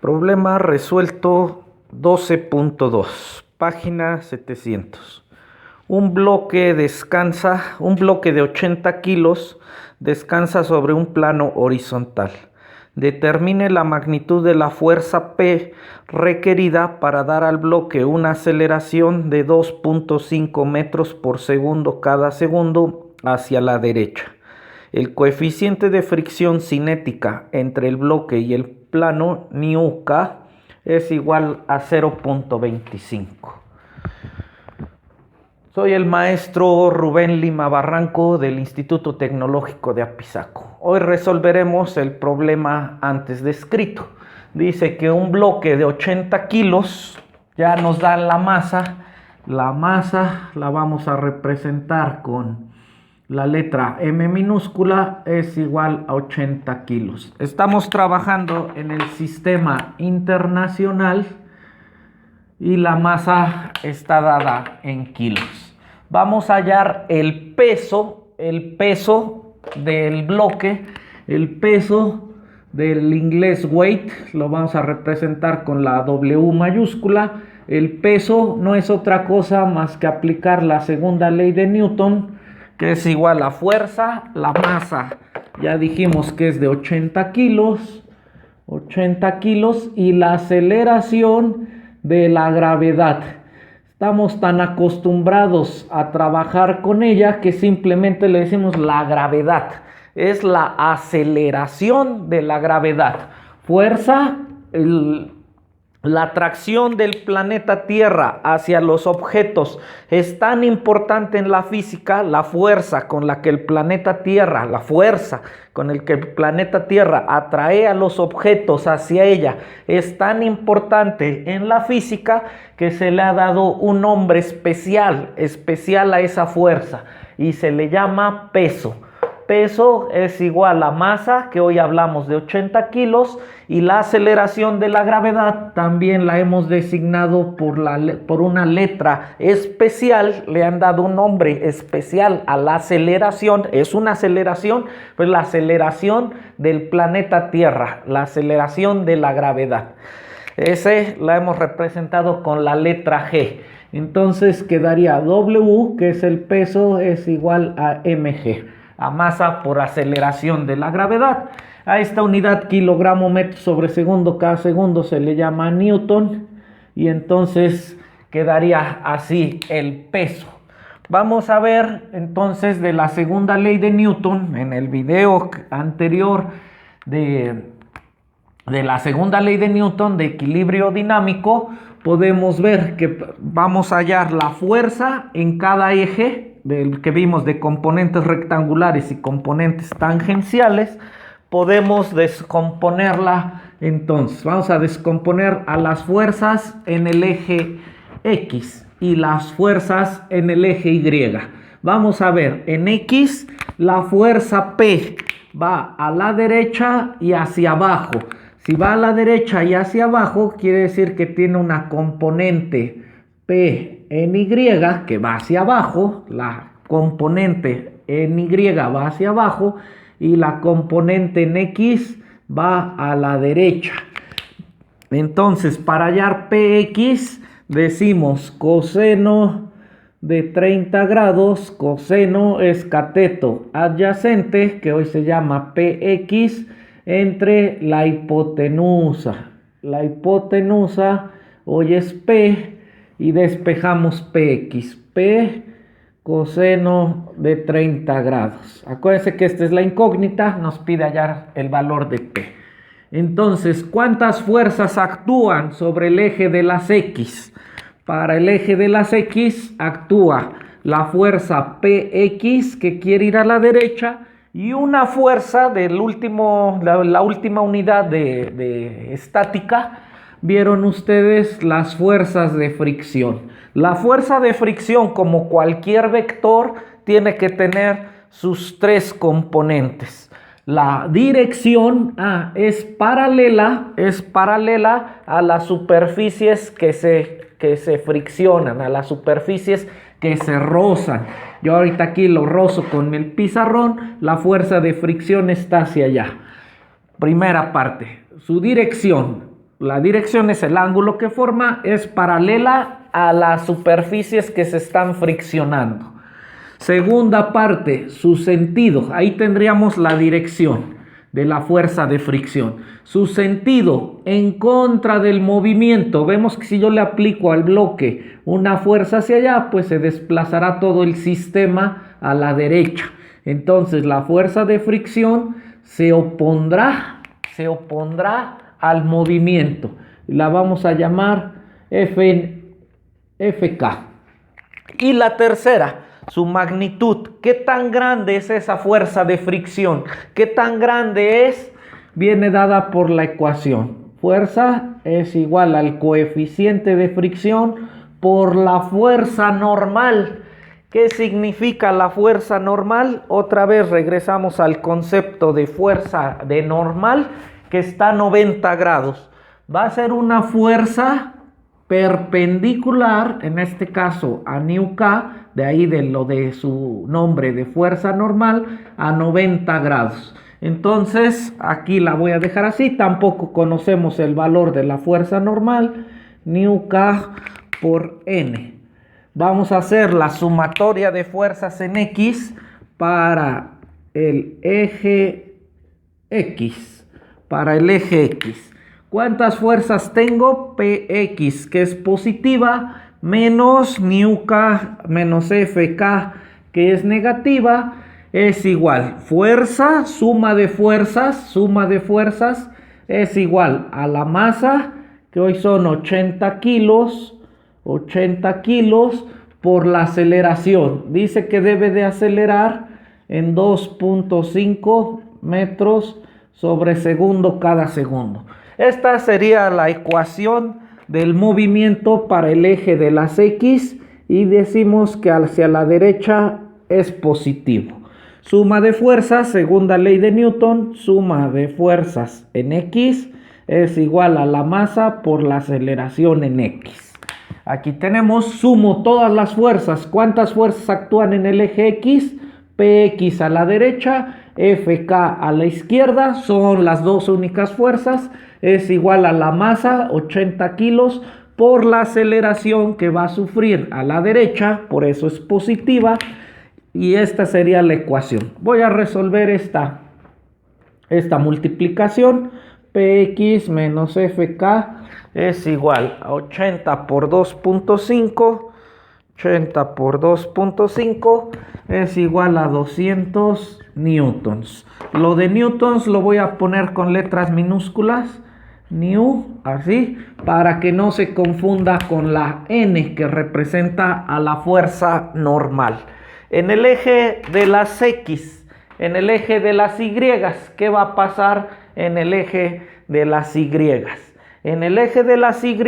Problema resuelto 12.2, página 700. Un bloque de 80 kilos descansa sobre un plano horizontal. Determine la magnitud de la fuerza P requerida para dar al bloque una aceleración de 2.5 metros por segundo cada segundo hacia la derecha. El coeficiente de fricción cinética entre el bloque y el plano ν-K es igual a 0.25. Soy el maestro Rubén Lima Barranco del Instituto Tecnológico de Apizaco. Hoy resolveremos el problema antes descrito. Dice que un bloque de 80 kilos ya nos da la masa. La masa la vamos a representar con la letra M minúscula, es igual a 80 kilos. Estamos trabajando en el sistema internacional y la masa está dada en kilos. Vamos a hallar el peso del bloque, el peso del inglés weight, lo vamos a representar con la W mayúscula. El peso no es otra cosa más que aplicar la segunda ley de Newton, que es igual a fuerza. La masa ya dijimos que es de 80 kilos, y la aceleración de la gravedad. Estamos tan acostumbrados a trabajar con ella que simplemente le decimos la gravedad. Es la aceleración de la gravedad. Fuerza, la atracción del planeta Tierra hacia los objetos es tan importante en la física. La fuerza con la que el planeta Tierra, atrae a los objetos hacia ella es tan importante en la física que se le ha dado un nombre especial a esa fuerza y se le llama peso. Peso es igual a masa, que hoy hablamos de 80 kilos, y la aceleración de la gravedad también la hemos designado por una letra especial. Le han dado un nombre especial a la aceleración. Es una aceleración, pues la aceleración del planeta Tierra, la aceleración de la gravedad. Ese la hemos representado con la letra G. Entonces quedaría W, que es el peso, es igual a mg. A masa por aceleración de la gravedad. A esta unidad kilogramo metro sobre segundo, cada segundo se le llama newton, y entonces quedaría así el peso. Vamos a ver entonces de la segunda ley de Newton. En el video anterior de la segunda ley de Newton de equilibrio dinámico, podemos ver que vamos a hallar la fuerza en cada eje del que vimos de componentes rectangulares y componentes tangenciales. Podemos descomponerla. Entonces vamos a descomponer a las fuerzas en el eje X y las fuerzas en el eje Y. Vamos a ver, en X la fuerza P va a la derecha y hacia abajo. Si va a la derecha y hacia abajo, quiere decir que tiene una componente P en Y que va hacia abajo. La componente en Y va hacia abajo y la componente en X va a la derecha. Entonces, para hallar Px, decimos coseno de 30 grados, coseno es cateto adyacente, que hoy se llama Px, entre la hipotenusa. La hipotenusa hoy es P y despejamos Px. P coseno de 30 grados. Acuérdense que esta es la incógnita, nos pide hallar el valor de P. Entonces, ¿cuántas fuerzas actúan sobre el eje de las X? Para el eje de las X actúa la fuerza Px, que quiere ir a la derecha, y una fuerza la última unidad de estática. Vieron ustedes las fuerzas de fricción. La fuerza de fricción, como cualquier vector, tiene que tener sus tres componentes. La dirección es paralela a las superficies que se friccionan, a las superficies que se rozan. Yo ahorita aquí lo rozo con el pizarrón, la fuerza de fricción está hacia allá. Primera parte, su dirección. la dirección es el ángulo que forma, es paralela a las superficies que se están friccionando. Segunda parte, su sentido. Ahí tendríamos la dirección de la fuerza de fricción. Su sentido en contra del movimiento. Vemos que si yo le aplico al bloque una fuerza hacia allá, pues se desplazará todo el sistema a la derecha. Entonces la fuerza de fricción se opondrá al movimiento. La vamos a llamar FK. Y la tercera, su magnitud. ¿Qué tan grande es esa fuerza de fricción? ¿Qué tan grande es? Viene dada por la ecuación. Fuerza es igual al coeficiente de fricción por la fuerza normal. ¿Qué significa la fuerza normal? Otra vez regresamos al concepto de fuerza de normal, que está a 90 grados. Va a ser una fuerza perpendicular, en este caso a ν_k, de ahí de lo de su nombre de fuerza normal, a 90 grados. Entonces aquí la voy a dejar así. Tampoco conocemos el valor de la fuerza normal, ν_k por n. Vamos a hacer la sumatoria de fuerzas en X para el eje X. ¿Cuántas fuerzas tengo? Px, que es positiva, menos ν_k menos Fk, que es negativa, es igual. Fuerza, suma de fuerzas, es igual a la masa, que hoy son 80 kilos, por la aceleración. Dice que debe de acelerar en 2.5 metros sobre segundo cada segundo. Esta sería la ecuación del movimiento para el eje de las X y decimos que hacia la derecha es positivo. Suma de fuerzas, segunda ley de Newton, suma de fuerzas en X es igual a la masa por la aceleración en X. Aquí tenemos, sumo todas las fuerzas. ¿Cuántas fuerzas actúan en el eje X? Px a la derecha, Fk a la izquierda, son las dos únicas fuerzas. Es igual a la masa, 80 kilos, por la aceleración que va a sufrir a la derecha, por eso es positiva. Y esta sería la ecuación. Voy a resolver esta multiplicación. Px menos Fk es igual a 80 por 2.5. 80 por 2.5 es igual a 200 newtons. Lo de newtons lo voy a poner con letras minúsculas. New, así, para que no se confunda con la N, que representa a la fuerza normal. En el eje de las X, en el eje de las Y, ¿qué va a pasar en el eje de las Y? En el eje de las Y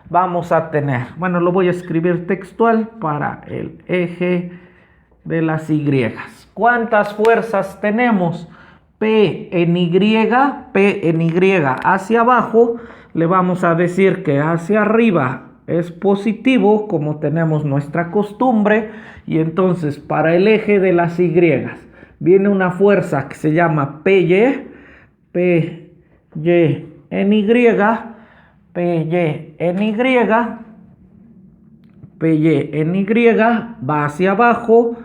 vamos a tener, bueno, lo voy a escribir textual para el eje de las Y. ¿Cuántas fuerzas tenemos? P en Y hacia abajo, le vamos a decir que hacia arriba es positivo, como tenemos nuestra costumbre, y entonces para el eje de las Y viene una fuerza que se llama PY en Y, PY en Y va hacia abajo,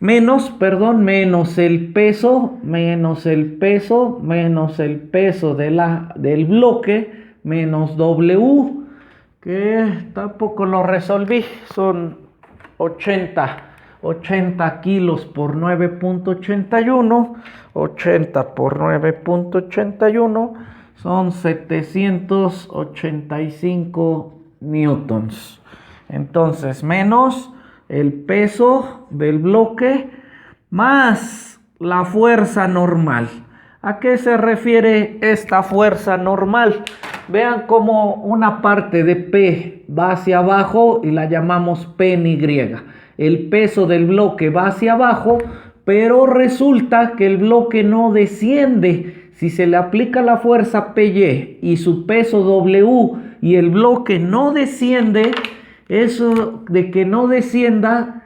menos el peso del bloque, menos W, que tampoco lo resolví, son 80 kilos por 9.81, 80 por 9.81 son 785 newtons. Entonces, menos el peso del bloque más la fuerza normal. ¿A qué se refiere esta fuerza normal? Vean cómo una parte de P va hacia abajo y la llamamos P en Y. El peso del bloque va hacia abajo, pero resulta que el bloque no desciende. Si se le aplica la fuerza PY y su peso W y el bloque no desciende, eso de que no descienda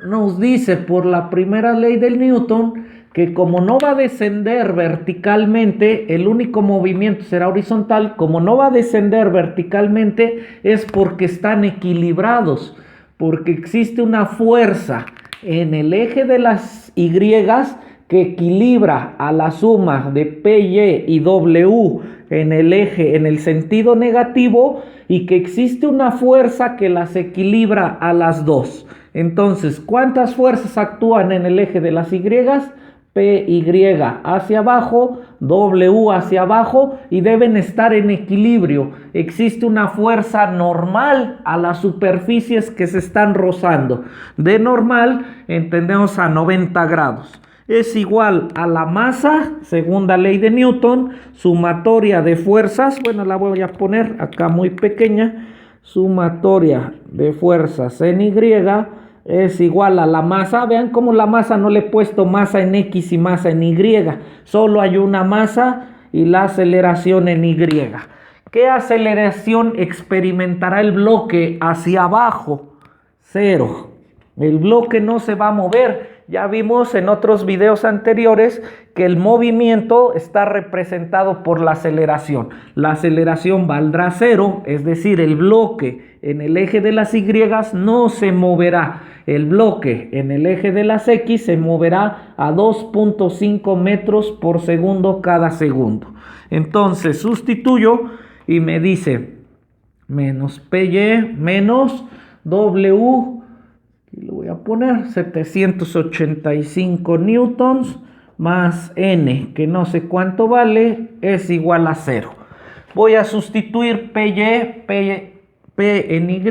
nos dice por la primera ley del Newton que como no va a descender verticalmente, el único movimiento será horizontal. Como no va a descender verticalmente es porque están equilibrados, porque existe una fuerza en el eje de las Y que equilibra a la suma de PY y W en el eje, en el sentido negativo, y que existe una fuerza que las equilibra a las dos. Entonces, ¿cuántas fuerzas actúan en el eje de las Y? PY hacia abajo, W hacia abajo, y deben estar en equilibrio. Existe una fuerza normal a las superficies que se están rozando. De normal entendemos a 90 grados. Es igual a la masa, segunda ley de Newton, sumatoria de fuerzas. Bueno, la voy a poner acá muy pequeña. Sumatoria de fuerzas en Y es igual a la masa. Vean cómo la masa no le he puesto masa en X y masa en Y. Solo hay una masa y la aceleración en Y. ¿Qué aceleración experimentará el bloque hacia abajo? 0. El bloque no se va a mover. Ya vimos en otros videos anteriores que el movimiento está representado por la aceleración. La aceleración valdrá 0, es decir, el bloque en el eje de las Y no se moverá. El bloque en el eje de las X se moverá a 2.5 metros por segundo cada segundo. Entonces sustituyo y me dice menos PY menos W. Y lo voy a poner 785 newtons más N, que no sé cuánto vale, es igual a 0. Voy a sustituir P en Y,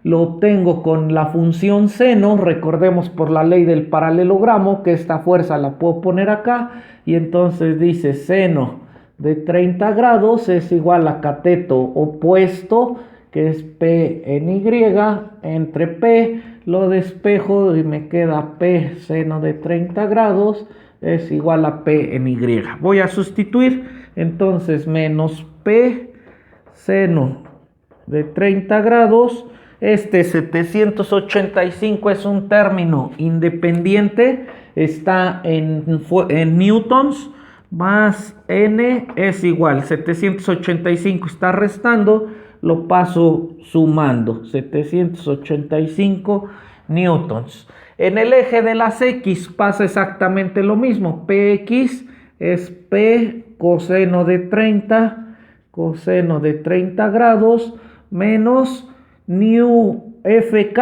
lo obtengo con la función seno. Recordemos por la ley del paralelogramo que esta fuerza la puedo poner acá, y entonces dice seno de 30 grados es igual a cateto opuesto, que es P en Y, entre P, lo despejo y me queda P seno de 30 grados es igual a P en Y. Voy a sustituir, entonces menos P seno de 30 grados. Este 785 es un término independiente, está en newtons, más N es igual, 785 está restando, lo paso sumando, 785 newtons. En el eje de las X pasa exactamente lo mismo. PX es P coseno de 30 grados menos nu FK.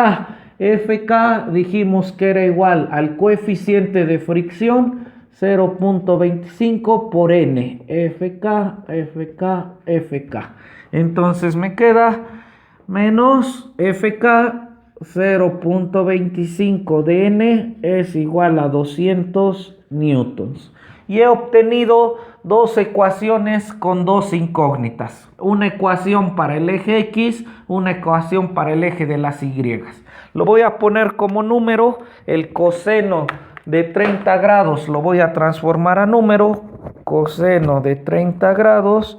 FK dijimos que era igual al coeficiente de fricción 0.25 por N. FK. Entonces me queda menos FK 0.25 de N es igual a 200 newtons. Y he obtenido dos ecuaciones con dos incógnitas. Una ecuación para el eje X, una ecuación para el eje de las Y. Lo voy a poner como número. El coseno de 30 grados lo voy a transformar a número. Coseno de 30 grados,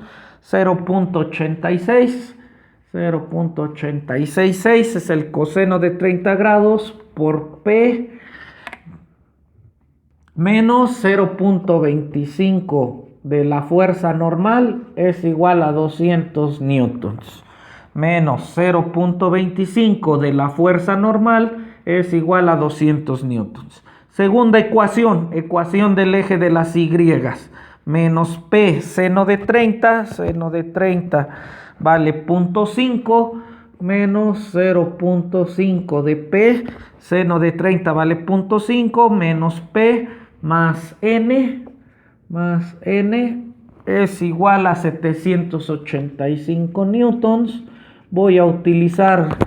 0.86. 0.866 es el coseno de 30 grados por P menos 0.25 de la fuerza normal es igual a 200 newtons. Menos 0.25 de la fuerza normal es igual a 200 newtons. Segunda ecuación, ecuación del eje de las Y. Menos P seno de 30 vale 0.5 menos 0.5 de P seno de 30 vale 0.5 menos P más N es igual a 785 newtons. Voy a utilizar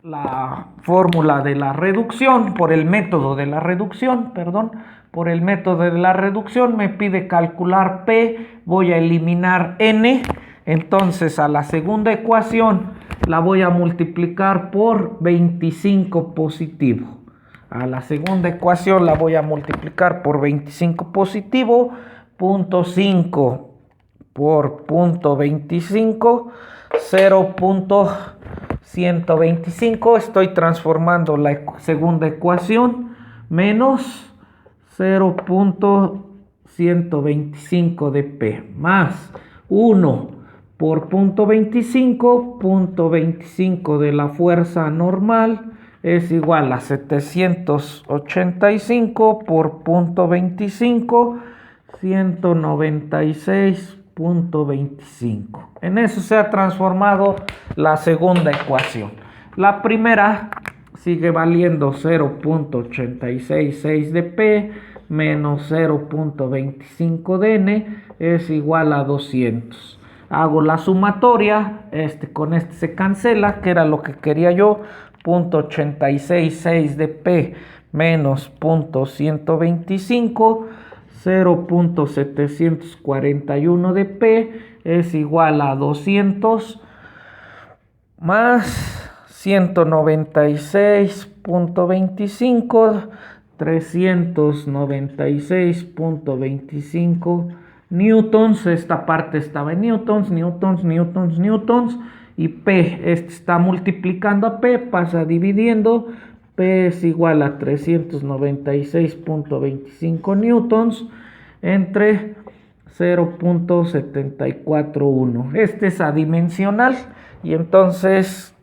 la fórmula de la reducción por el método de la reducción, por el método de la reducción me pide calcular P, voy a eliminar N. Entonces a la segunda ecuación la voy a multiplicar por 25 positivo. A la segunda ecuación la voy a multiplicar por 25 positivo. 0.5 por 0.25, 0.125. Estoy transformando la segunda ecuación. Menos 0.125 de P más 1 por 0.25, 0.25 de la fuerza normal es igual a 785 por 0.25, 196.25. En eso se ha transformado la segunda ecuación. La primera sigue valiendo 0.866 de P menos 0.25 de N es igual a 200. Hago la sumatoria, con este se cancela, que era lo que quería yo, 0.866 de P menos 0.125, 0.741 de P es igual a 200 más 196.25, 396.25 newtons. Esta parte estaba en newtons, y P está multiplicando a P, pasa dividiendo. P es igual a 396.25 newtons entre 0.741. Este es adimensional y entonces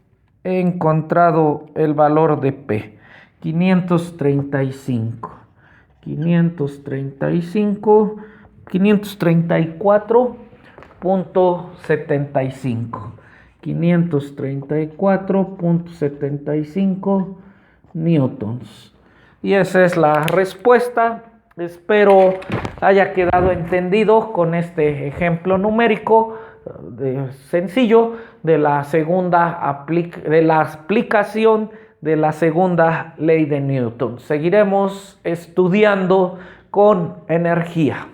he encontrado el valor de P, 534.75 newtons. Y esa es la respuesta. Espero haya quedado entendido con este ejemplo numérico sencillo de la aplicación de la segunda ley de Newton. Seguiremos estudiando con energía.